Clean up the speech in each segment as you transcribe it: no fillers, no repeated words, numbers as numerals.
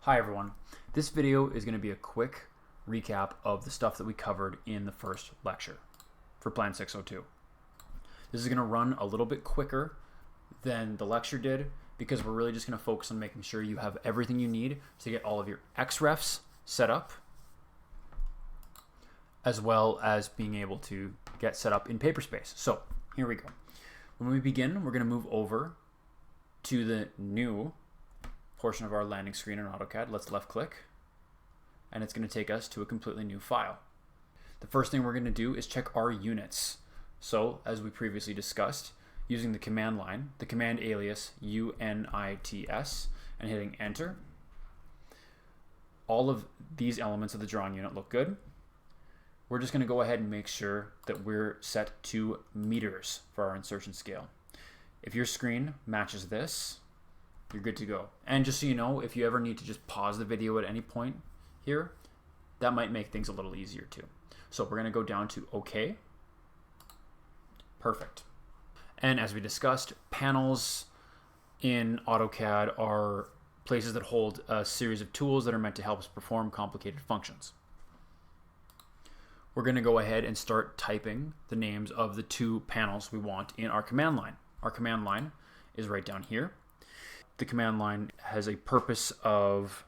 Hi everyone. This video is going to be a quick recap of the stuff that we covered in the first lecture for Plan 602. This is going to run a little bit quicker than the lecture did because we're really just going to focus on making sure you have everything you need to get all of your XREFs set up, as well as being able to get set up in Paperspace. So here we go. When we begin, we're going to move over to the new portion of our landing screen in AutoCAD. Let's left click, and it's going to take us to a completely new file. The first thing we're going to do is check our units. So as we previously discussed, using the command line, the command alias UNITS, and hitting enter, all of these elements of the drawing unit look good. We're just going to go ahead and make sure that we're set to meters for our insertion scale. If your screen matches this, you're good to go. And just so you know, if you ever need to just pause the video at any point here, that might make things a little easier too. So we're going to go down to OK. Perfect. And as we discussed, panels in AutoCAD are places that hold a series of tools that are meant to help us perform complicated functions. We're going to go ahead and start typing the names of the two panels we want in our command line. Our command line is right down here. The command line has a purpose of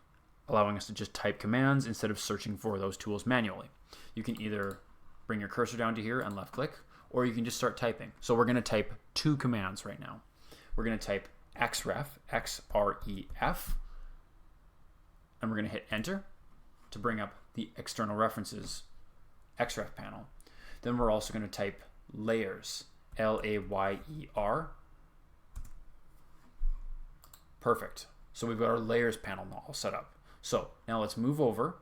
allowing us to just type commands instead of searching for those tools manually. You can either bring your cursor down to here and left click, or you can just start typing. So we're going to type two commands right now. We're going to type XREF, X-R-E-F, and we're going to hit enter to bring up the external references XREF panel. Then we're also going to type layers, L-A-Y-E-R. Perfect. So we've got our layers panel all set up. So now let's move over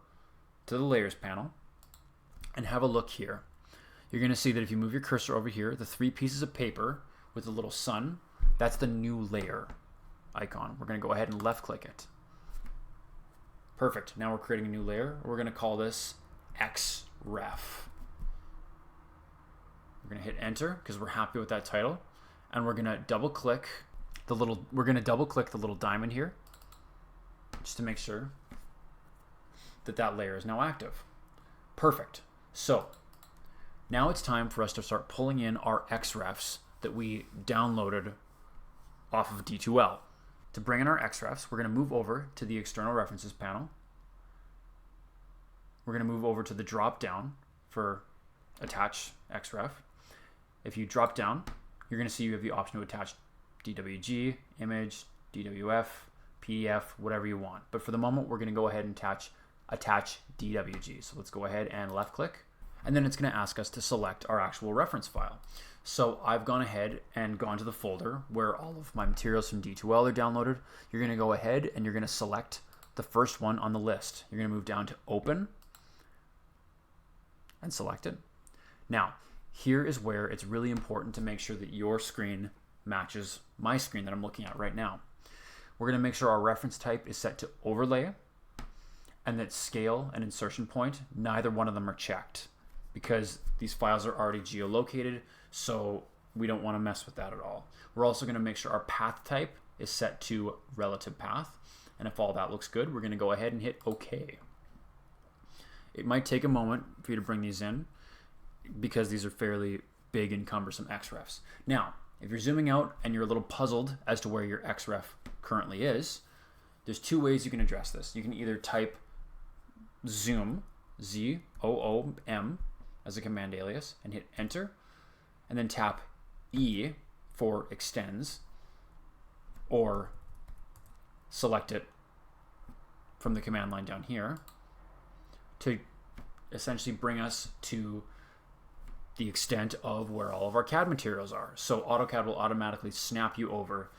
to the layers panel and have a look here. You're going to see that if you move your cursor over here, the three pieces of paper with the little sun, that's the new layer icon. We're going to go ahead and left click it. Perfect. Now we're creating a new layer. We're going to call this XREF. We're going to hit enter because we're happy with that title, and we're going to double click the little diamond here just to make sure that that layer is now active. Perfect. So now it's time for us to start pulling in our XREFs that we downloaded off of D2L. To bring in our XREFs, we're going to move over to the external references panel. We're going to move over to the drop down for attach XREF. If you drop down, you're going to see you have the option to attach DWG, image, DWF, PDF, whatever you want. But for the moment, we're going to go ahead and attach DWG. So let's go ahead and left click. And then it's going to ask us to select our actual reference file. So I've gone ahead and gone to the folder where all of my materials from D2L are downloaded. You're going to go ahead and you're going to select the first one on the list. You're going to move down to open and select it. Now, here is where it's really important to make sure that your screen matches my screen that I'm looking at right now. We're going to make sure our reference type is set to overlay and that scale and insertion point, neither one of them are checked because these files are already geolocated, so we don't want to mess with that at all. We're also going to make sure our path type is set to relative path, and if all that looks good, we're going to go ahead and hit OK. It might take a moment for you to bring these in because these are fairly big and cumbersome XREFs. Now, if you're zooming out and you're a little puzzled as to where your XREF currently is, there's two ways you can address this. You can either type zoom, Z-O-O-M, as a command alias and hit enter, and then tap E for extends, or select it from the command line down here to essentially bring us to the extent of where all of our CAD materials are. So AutoCAD will automatically snap you over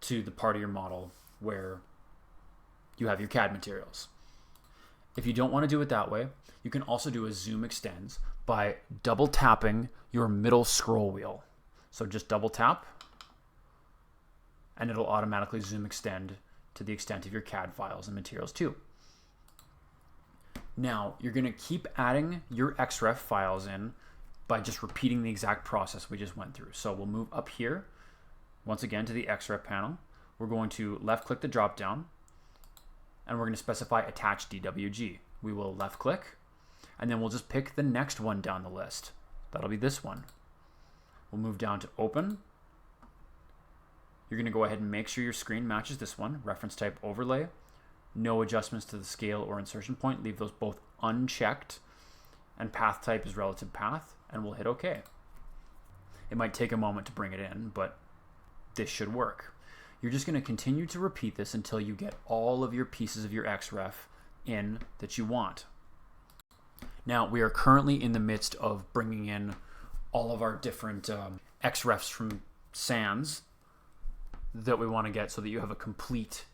to the part of your model where you have your CAD materials. If you don't want to do it that way, you can also do a zoom extends by double tapping your middle scroll wheel. So just double tap and it'll automatically zoom extend to the extent of your CAD files and materials too. Now you're going to keep adding your XREF files in by just repeating the exact process we just went through. So we'll move up here once again to the XREF panel. We're going to left click the drop down and we're going to specify attach DWG. We will left click, and then we'll just pick the next one down the list. That'll be this one. We'll move down to open. You're going to go ahead and make sure your screen matches this one, reference type overlay. No adjustments to the scale or insertion point. Leave those both unchecked. And path type is relative path, and we'll hit OK. It might take a moment to bring it in, but this should work. You're just going to continue to repeat this until you get all of your pieces of your XREF in that you want. Now, we are currently in the midst of bringing in all of our different XREFs from Sans that we want to get so that you have a complete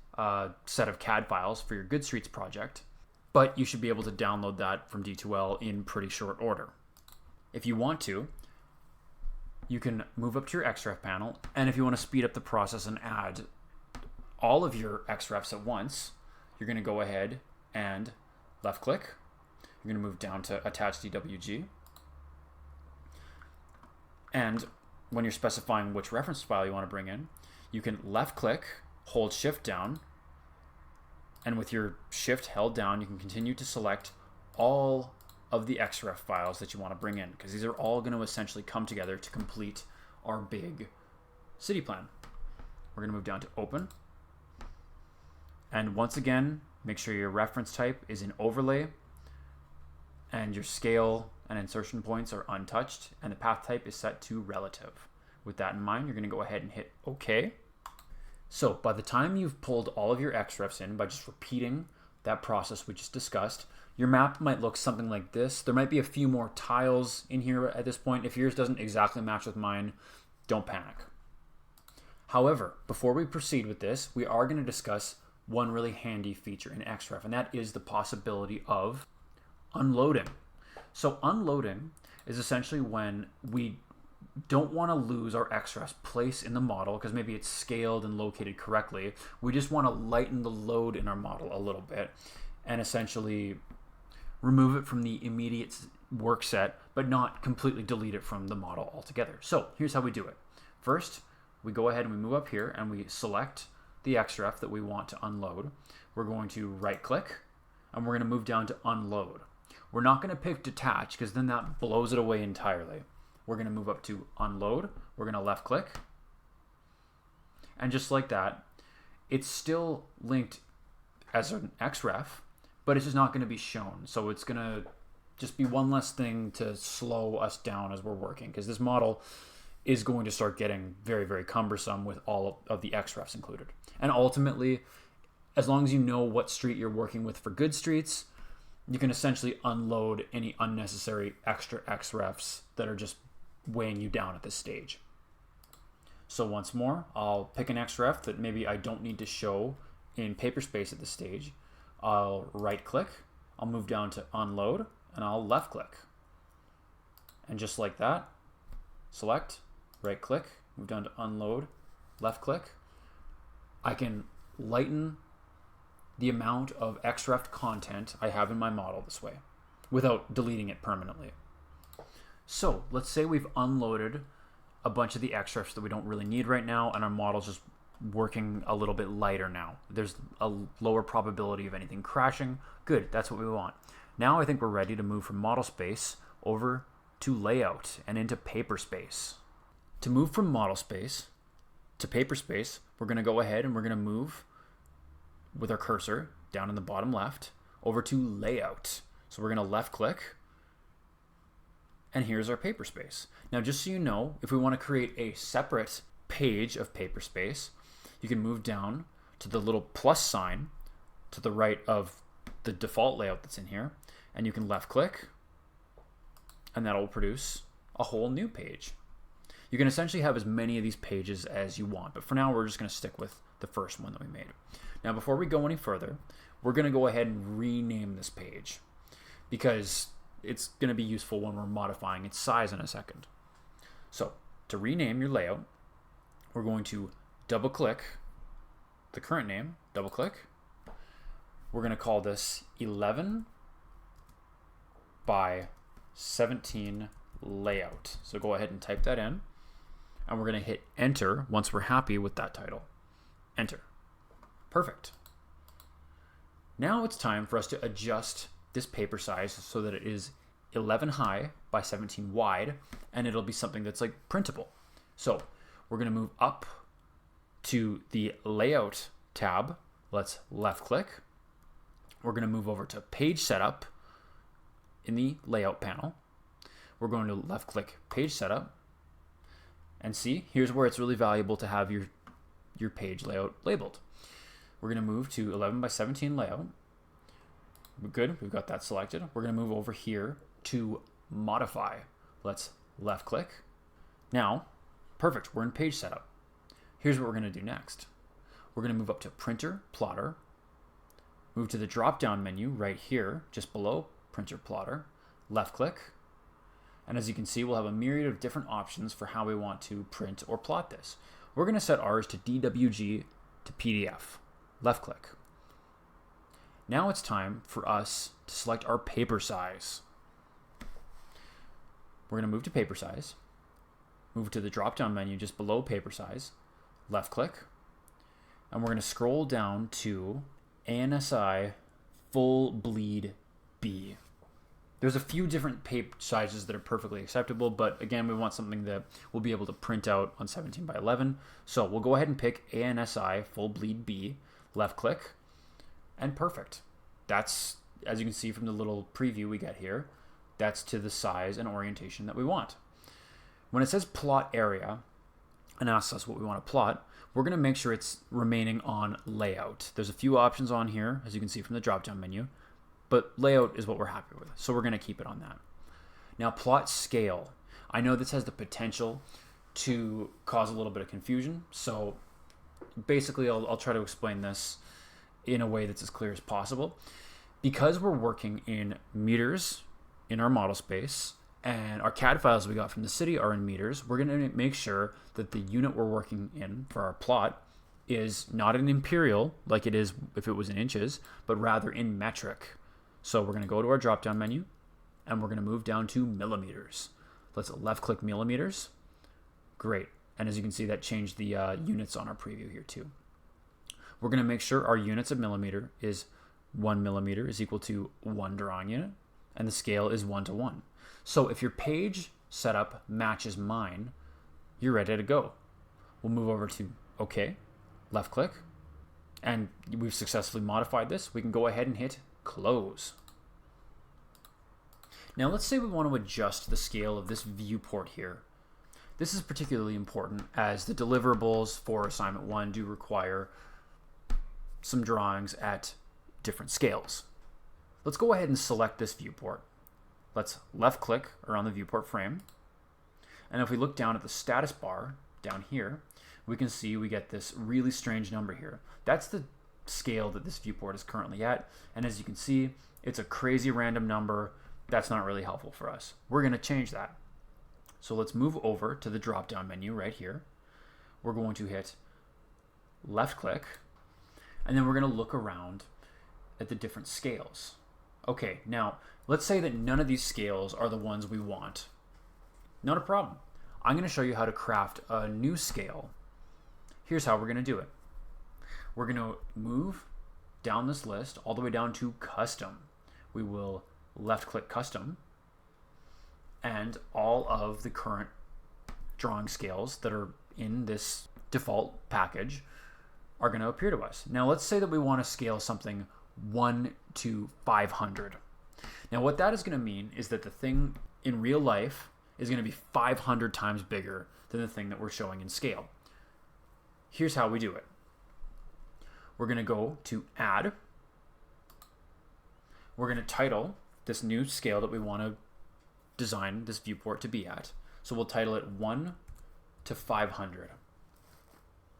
set of CAD files for your Good Streets project. But you should be able to download that from D2L in pretty short order. If you want to, you can move up to your XREF panel, and if you want to speed up the process and add all of your XREFs at once, you're going to go ahead and left click. You're going to move down to attach DWG. And when you're specifying which reference file you want to bring in, you can left click, hold shift down, and with your shift held down, you can continue to select all of the XREF files that you want to bring in, because these are all going to essentially come together to complete our big city plan. We're going to move down to open. And once again, make sure your reference type is in overlay and your scale and insertion points are untouched, and the path type is set to relative. With that in mind, you're going to go ahead and hit OK. So by the time you've pulled all of your XREFs in by just repeating that process we just discussed, your map might look something like this. There might be a few more tiles in here at this point. If yours doesn't exactly match with mine, don't panic. However, before we proceed with this, we are going to discuss one really handy feature in XREF, and that is the possibility of unloading. So unloading is essentially when we don't want to lose our XREF's place in the model because maybe it's scaled and located correctly. We just want to lighten the load in our model a little bit and essentially remove it from the immediate work set, but not completely delete it from the model altogether. So here's how we do it. First, we go ahead and we move up here and we select the XREF that we want to unload. We're going to right click and we're going to move down to unload. We're not going to pick detach because then that blows it away entirely. We're going to move up to unload. We're going to left click. And just like that, it's still linked as an XREF, but it's just not going to be shown. So it's going to just be one less thing to slow us down as we're working, because this model is going to start getting very, very cumbersome with all of the XREFs included. And ultimately, as long as you know what street you're working with for Good Streets, you can essentially unload any unnecessary extra XREFs that are just weighing you down at this stage. So once more, I'll pick an XREF that maybe I don't need to show in Paperspace at this stage. I'll right click, I'll move down to unload, and I'll left click. And just like that, select, right click, move down to unload, left click. I can lighten the amount of XREF content I have in my model this way without deleting it permanently. So let's say we've unloaded a bunch of the XREFs that we don't really need right now, and our model's just working a little bit lighter now. There's a lower probability of anything crashing. Good, that's what we want. Now I think we're ready to move from model space over to layout and into Paperspace. To move from model space to Paperspace, we're going to go ahead and we're going to move with our cursor down in the bottom left over to layout. So we're going to left click, and here's our Paperspace. Now, just so you know, if we want to create a separate page of Paperspace, you can move down to the little plus sign to the right of the default layout that's in here, and you can left click, and that'll produce a whole new page. You can essentially have as many of these pages as you want, but for now we're just going to stick with the first one that we made. Now, before we go any further, we're going to go ahead and rename this page because it's going to be useful when we're modifying its size in a second. So to rename your layout, we're going to double click the current name, double click. We're going to call this 11 by 17 layout. So go ahead and type that in, and we're going to hit enter once we're happy with that title. Enter. Perfect. Now it's time for us to adjust this paper size so that it is 11 high by 17 wide, and it'll be something that's like printable. So we're going to move up to the Layout tab. Let's left click. We're going to move over to Page Setup in the Layout panel. We're going to left click Page Setup, and see, here's where it's really valuable to have your page layout labeled. We're going to move to 11 by 17 layout. Good, we've got that selected. We're going to move over here to Modify. Let's left click. Now, perfect, we're in Page Setup. Here's what we're going to do next. We're going to move up to Printer, Plotter, move to the drop-down menu right here, just below Printer, Plotter, left click, and as you can see, we'll have a myriad of different options for how we want to print or plot this. We're going to set ours to DWG to PDF. Left click. Now it's time for us to select our paper size. We're going to move to paper size, move to the drop-down menu just below paper size, left click, and we're going to scroll down to ANSI Full Bleed B. There's a few different paper sizes that are perfectly acceptable, but again, we want something that we'll be able to print out on 17 by 11. So we'll go ahead and pick ANSI Full Bleed B, left click, and perfect. That's, as you can see from the little preview we get here, that's to the size and orientation that we want. When it says plot area and asks us what we want to plot, we're going to make sure it's remaining on layout. There's a few options on here, as you can see from the drop-down menu, but layout is what we're happy with, so we're going to keep it on that. Now, plot scale. I know this has the potential to cause a little bit of confusion, so basically I'll try to explain this in a way that's as clear as possible. Because we're working in meters in our model space, and our CAD files we got from the city are in meters, we're going to make sure that the unit we're working in for our plot is not an imperial like it is if it was in inches, but rather in metric. So we're going to go to our drop-down menu, and we're going to move down to millimeters. Let's left-click millimeters. Great. And as you can see, that changed the units on our preview here too. We're going to make sure our units of millimeter is 1 millimeter is equal to 1 drawing unit, and the scale is 1:1. So if your page setup matches mine, you're ready to go. We'll move over to OK, left click, and we've successfully modified this. We can go ahead and hit close. Now let's say we want to adjust the scale of this viewport here. This is particularly important as the deliverables for assignment 1 do require some drawings at different scales. Let's go ahead and select this viewport. Let's left click around the viewport frame. And if we look down at the status bar down here, we can see we get this really strange number here. That's the scale that this viewport is currently at. And as you can see, it's a crazy random number. That's not really helpful for us. We're going to change that. So let's move over to the drop-down menu right here. We're going to hit left click, and then we're going to look around at the different scales. Okay, now let's say that none of these scales are the ones we want. Not a problem. I'm going to show you how to craft a new scale. Here's how we're going to do it. We're going to move down this list all the way down to custom. We will left click custom, and all of the current drawing scales that are in this default package are going to appear to us. Now let's say that we want to scale something 1 to 500. Now what that is going to mean is that the thing in real life is going to be 500 times bigger than the thing that we're showing in scale. Here's how we do it. We're going to go to add. We're going to title this new scale that we want to design this viewport to be at. So we'll title it 1 to 500.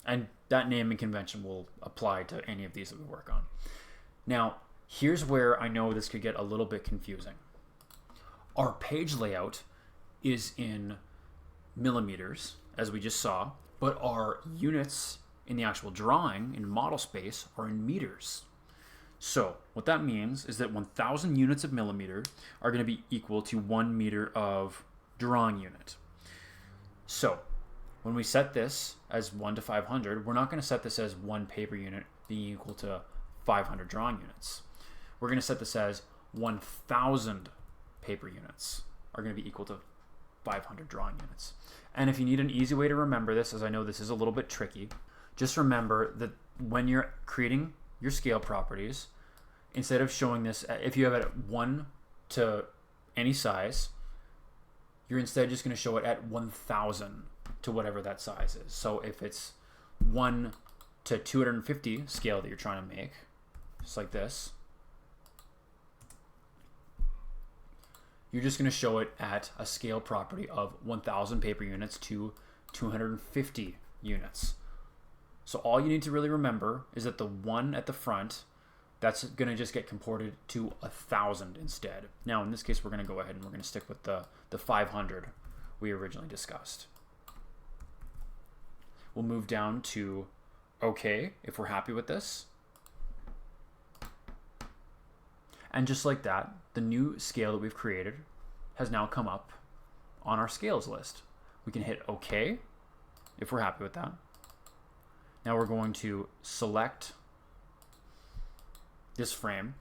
And that naming convention will apply to any of these that we work on. Now, here's where I know this could get a little bit confusing. Our page layout is in millimeters, as we just saw, but our units in the actual drawing in model space are in meters. So what that means is that 1,000 units of millimeter are going to be equal to 1 meter of drawing unit. So when we set this as 1 to 500, we're not going to set this as 1 paper unit being equal to 500 drawing units. we're going to set this as 1,000 paper units are going to be equal to 500 drawing units. And if you need an easy way to remember this, as I know this is a little bit tricky, just remember that when you're creating your scale properties, instead of showing this, if you have it at 1 to any size, you're instead just going to show it at 1,000 to whatever that size is. So if it's 1 to 250 scale that you're trying to make, just like this, you're just going to show it at a scale property of 1,000 paper units to 250 units. So all you need to really remember is that the 1 at the front, that's going to just get imported to 1,000 instead. Now in this case, we're going to go ahead and we're going to stick with the 500 we originally discussed. We'll move down to OK if we're happy with this. And just like that, the new scale that we've created has now come up on our scales list. We can hit OK if we're happy with that. Now we're going to select this frame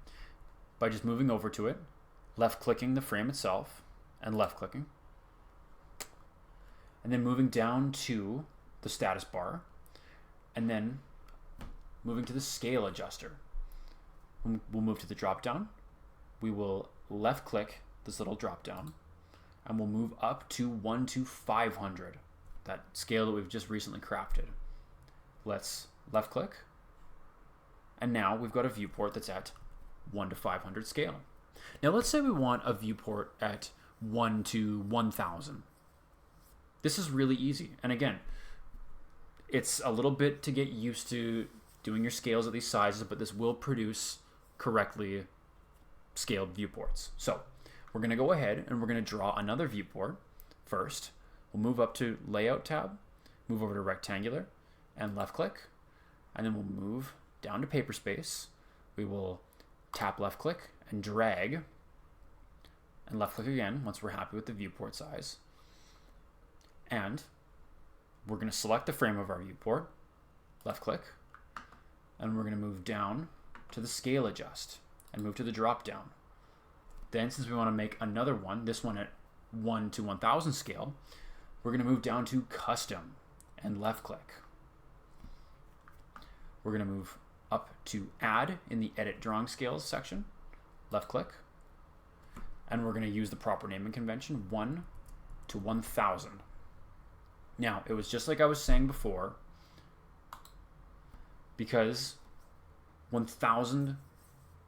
by just moving over to it, left-clicking the frame itself, and left-clicking. And then moving down to the status bar, and then moving to the scale adjuster. We'll move to the drop-down. We will left-click this little drop-down, and we'll move up to 1 to 500, that scale that we've just recently crafted. Let's left-click, and now we've got a viewport that's at 1 to 500 scale. Now let's say we want a viewport at 1 to 1,000. This is really easy, and again, it's a little bit to get used to doing your scales at these sizes, but this will produce correctly scaled viewports. So we're going to go ahead and we're going to draw another viewport first. We'll move up to Layout tab, move over to Rectangular, and left-click, and then we'll move down to Paperspace. We will tap left-click and drag, and left-click again once we're happy with the viewport size. And we're going to select the frame of our viewport, left-click, and we're going to move down to the Scale Adjust and move to the drop-down. Then, since we want to make another one, this one at 1 to 1,000 scale, we're going to move down to Custom and left-click. We're going to move up to Add in the Edit Drawing Scales section, left-click, and we're going to use the proper naming convention, 1 to 1,000. Now, it was just like I was saying before, because 1,000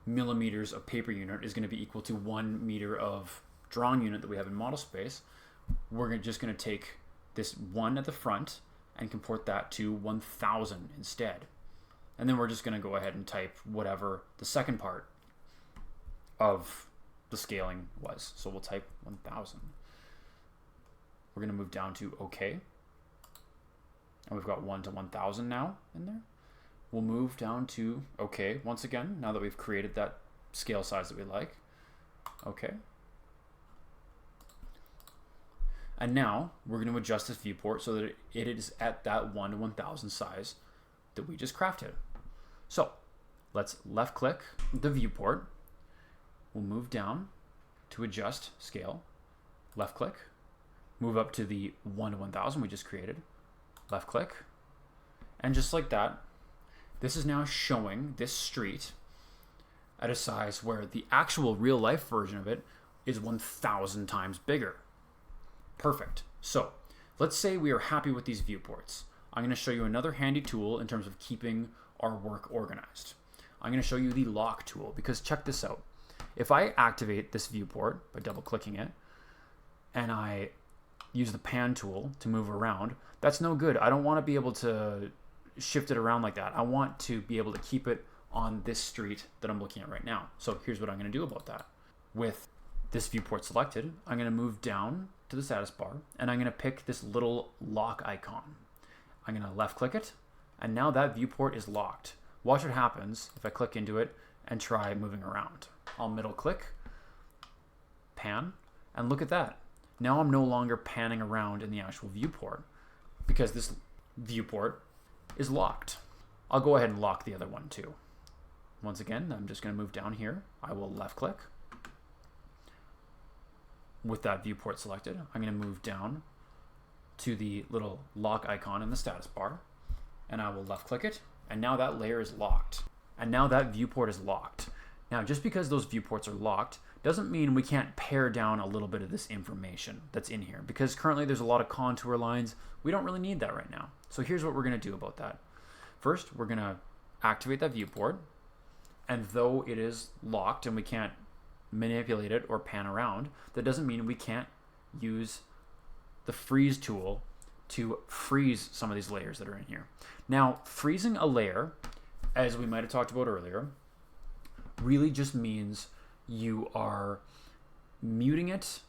millimeters of paper unit is going to be equal to 1 meter of drawing unit that we have in model space, we're just going to take this 1 at the front and comport that to 1,000 instead. And then we're just going to go ahead and type whatever the second part of the scaling was. So we'll type 1,000. We're going to move down to OK. And we've got 1 to 1,000 now in there. We'll move down to OK once again, now that we've created that scale size that we like. OK. And now we're going to adjust this viewport so that it is at that 1 to 1,000 size that we just crafted. So let's left click the viewport. We'll move down to adjust scale, left click, move up to the 1 to 1,000 we just created, left click, and just like that, this is now showing this street at a size where the actual real life version of it is 1,000 times bigger. Perfect. So let's say we are happy with these viewports. I'm going to show you another handy tool in terms of keeping our work organized. I'm going to show you the lock tool, because check this out. If I activate this viewport by double clicking it and I use the pan tool to move around, that's no good. I don't want to be able to shift it around like that. I want to be able to keep it on this street that I'm looking at right now. So here's what I'm going to do about that. With this viewport selected, I'm going to move down to the status bar and I'm going to pick this little lock icon. I'm going to left click it, and now that viewport is locked. Watch what happens if I click into it and try moving around. I'll middle click, pan, and look at that. Now I'm no longer panning around in the actual viewport because this viewport is locked. I'll go ahead and lock the other one too. once again, I'm just going to move down here. I will left click. With that viewport selected, I'm going to move down to the little lock icon in the status bar, and I will left click it, and now that layer is locked. And now that viewport is locked. Now, just because those viewports are locked doesn't mean we can't pare down a little bit of this information that's in here, because currently there's a lot of contour lines. We don't really need that right now. So here's what we're going to do about that. First, we're going to activate that viewport, and though it is locked and we can't manipulate it or pan around, that doesn't mean we can't use the freeze tool to freeze some of these layers that are in here. Now, freezing a layer, as we might have talked about earlier, really just means you are muting it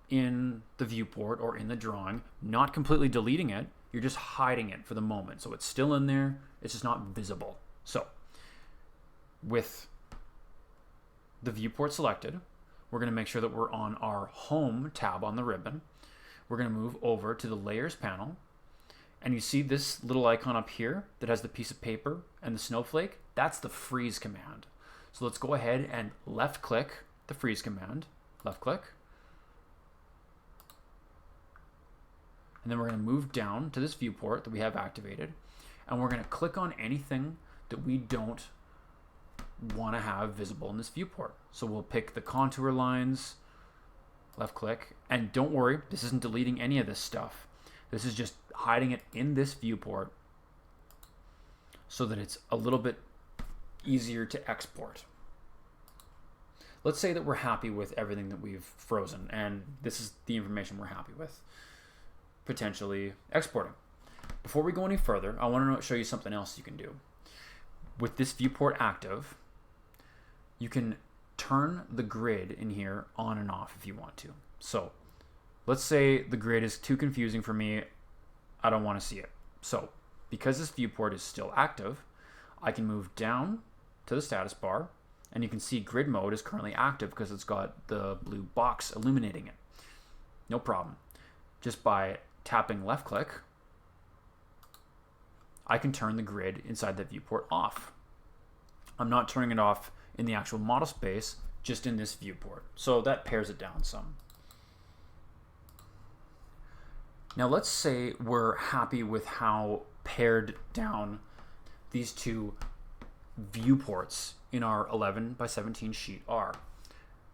in the viewport or in the drawing, not completely deleting it. You're just hiding it for the moment. So it's still in there, it's just not visible. So with the viewport selected, we're going to make sure that we're on our Home tab on the ribbon. We're going to move over to the Layers panel, and you see this little icon up here that has the piece of paper and the snowflake. That's the freeze command. So let's go ahead and left click the freeze command, left click, and then we're going to move down to this viewport that we have activated, and we're going to click on anything that we don't want to have visible in this viewport. So we'll pick the contour lines, left click, and don't worry, this isn't deleting any of this stuff. This is just hiding it in this viewport so that it's a little bit easier to export. Let's say that we're happy with everything that we've frozen, and this is the information we're happy with potentially exporting. Before we go any further, I want to show you something else you can do. With this viewport active, you can turn the grid in here on and off if you want to. So let's say the grid is too confusing for me. I don't want to see it. So because this viewport is still active, I can move down to the status bar, and you can see grid mode is currently active because it's got the blue box illuminating it. No problem. Just by tapping left click, I can turn the grid inside the viewport off. I'm not turning it off in the actual model space, just in this viewport. So that pares it down some. Now let's say we're happy with how pared down these two viewports in our 11 by 17 sheet are.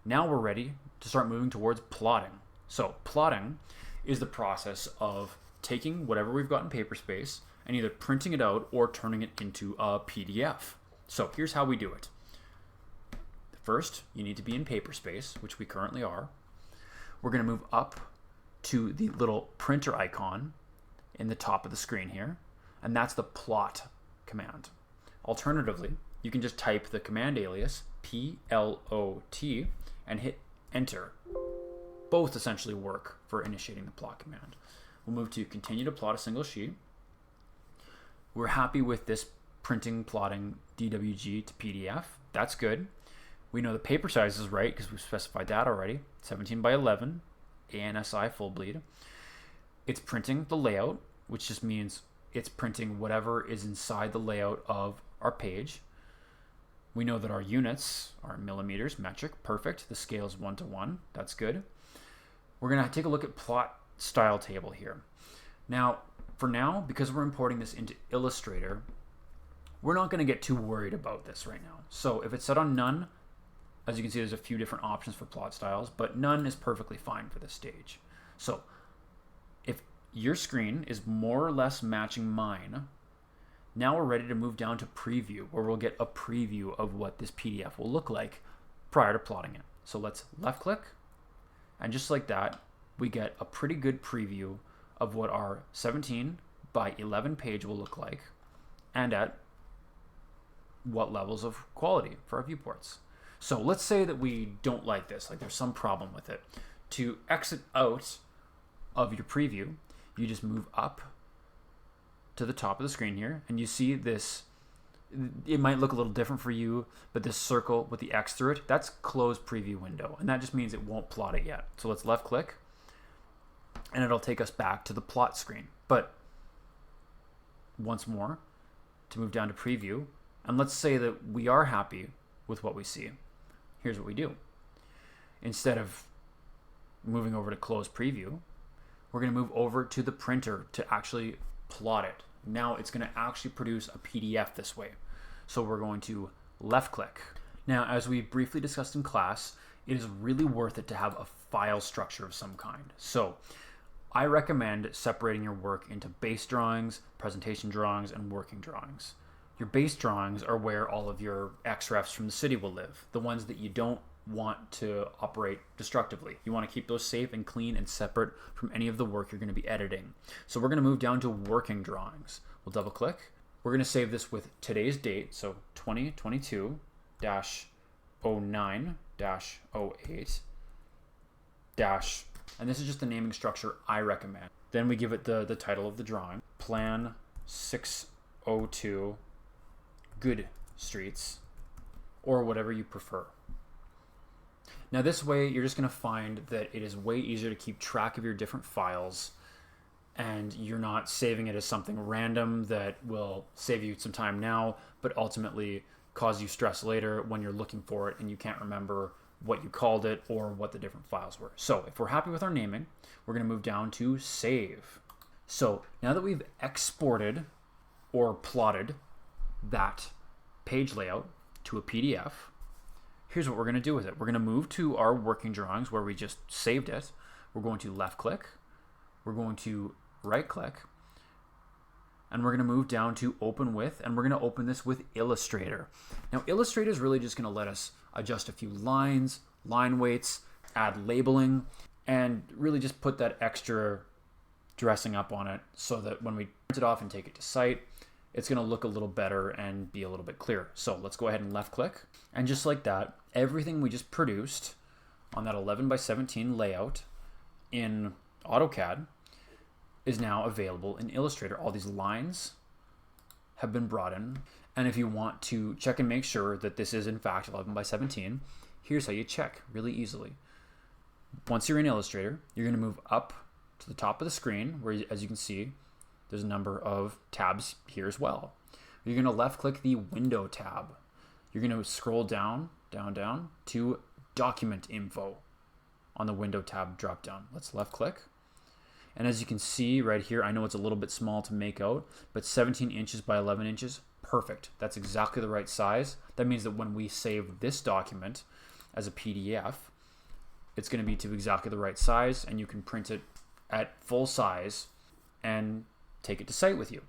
Now we're ready to start moving towards plotting. So plotting is the process of taking whatever we've got in Paperspace and either printing it out or turning it into a PDF. So here's how we do it. First, you need to be in Paperspace, which we currently are. We're going to move up to the little printer icon in the top of the screen here, and that's the plot command. Alternatively, you can just type the command alias PLOT and hit enter. Both essentially work for initiating the plot command. We'll move to continue to plot a single sheet. We're happy with this printing plotting DWG to PDF. That's good. We know the paper size is right because we've specified that already. 17 by 11, ANSI full bleed. It's printing the layout, which just means it's printing whatever is inside the layout of our page. We know that our units are millimeters, metric, perfect. The scale is 1:1. That's good. We're going to take a look at plot style table here. Now, for now, because we're importing this into Illustrator, we're not going to get too worried about this right now. So if it's set on none, as you can see, there's a few different options for plot styles, but none is perfectly fine for this stage. So if your screen is more or less matching mine, now we're ready to move down to preview, where we'll get a preview of what this PDF will look like prior to plotting it. So let's left click, and just like that, we get a pretty good preview of what our 17 by 11 page will look like and at what levels of quality for our viewports. So let's say that we don't like this, like there's some problem with it. To exit out of your preview, you just move up to the top of the screen here, and you see this, it might look a little different for you, but this circle with the X through it, that's closed preview window, and that just means it won't plot it yet. So let's left click, and it'll take us back to the plot screen. But once more, to move down to preview, And let's say that we are happy with what we see. Here's what we do. Instead of moving over to close preview, we're going to move over to the printer to actually plot it. Now it's going to actually produce a PDF this way. So we're going to left click. Now, as we briefly discussed in class, it is really worth it to have a file structure of some kind. So I recommend separating your work into base drawings, presentation drawings, and working drawings. Your base drawings are where all of your XREFs from the city will live, the ones that you don't want to operate destructively. You want to keep those safe and clean and separate from any of the work you're going to be editing. So we're going to move down to working drawings. We'll double click. We're going to save this with today's date, so 2022-09-08 dash, and this is just the naming structure I recommend. Then we give it the title of the drawing, Plan 602 Good Streets, or whatever you prefer. Now this way, you're just going to find that it is way easier to keep track of your different files, and you're not saving it as something random that will save you some time now, but ultimately cause you stress later when you're looking for it and you can't remember what you called it or what the different files were. So if we're happy with our naming, we're going to move down to save. So now that we've exported or plotted that page layout to a PDF, here's what we're going to do with it. We're going to move to our working drawings where we just saved it. We're going to left click. We're going to right click. And we're going to move down to open with, and we're going to open this with Illustrator. Now Illustrator is really just going to let us adjust a few lines, line weights, add labeling, and really just put that extra dressing up on it so that when we print it off and take it to site, it's going to look a little better and be a little bit clearer. So let's go ahead and left click. And just like that, everything we just produced on that 11x17 layout in AutoCAD is now available in Illustrator. All these lines have been brought in. And if you want to check and make sure that this is in fact 11x17, here's how you check really easily. Once you're in Illustrator, you're going to move up to the top of the screen where, as you can see, there's a number of tabs here as well. You're going to left click the Window tab. You're going to scroll down to Document Info on the Window tab drop down. Let's left click. And as you can see right here, I know it's a little bit small to make out, but 17 inches by 11 inches, perfect. That's exactly the right size. That means that when we save this document as a PDF, it's going to be to exactly the right size, and you can print it at full size and take it to site with you.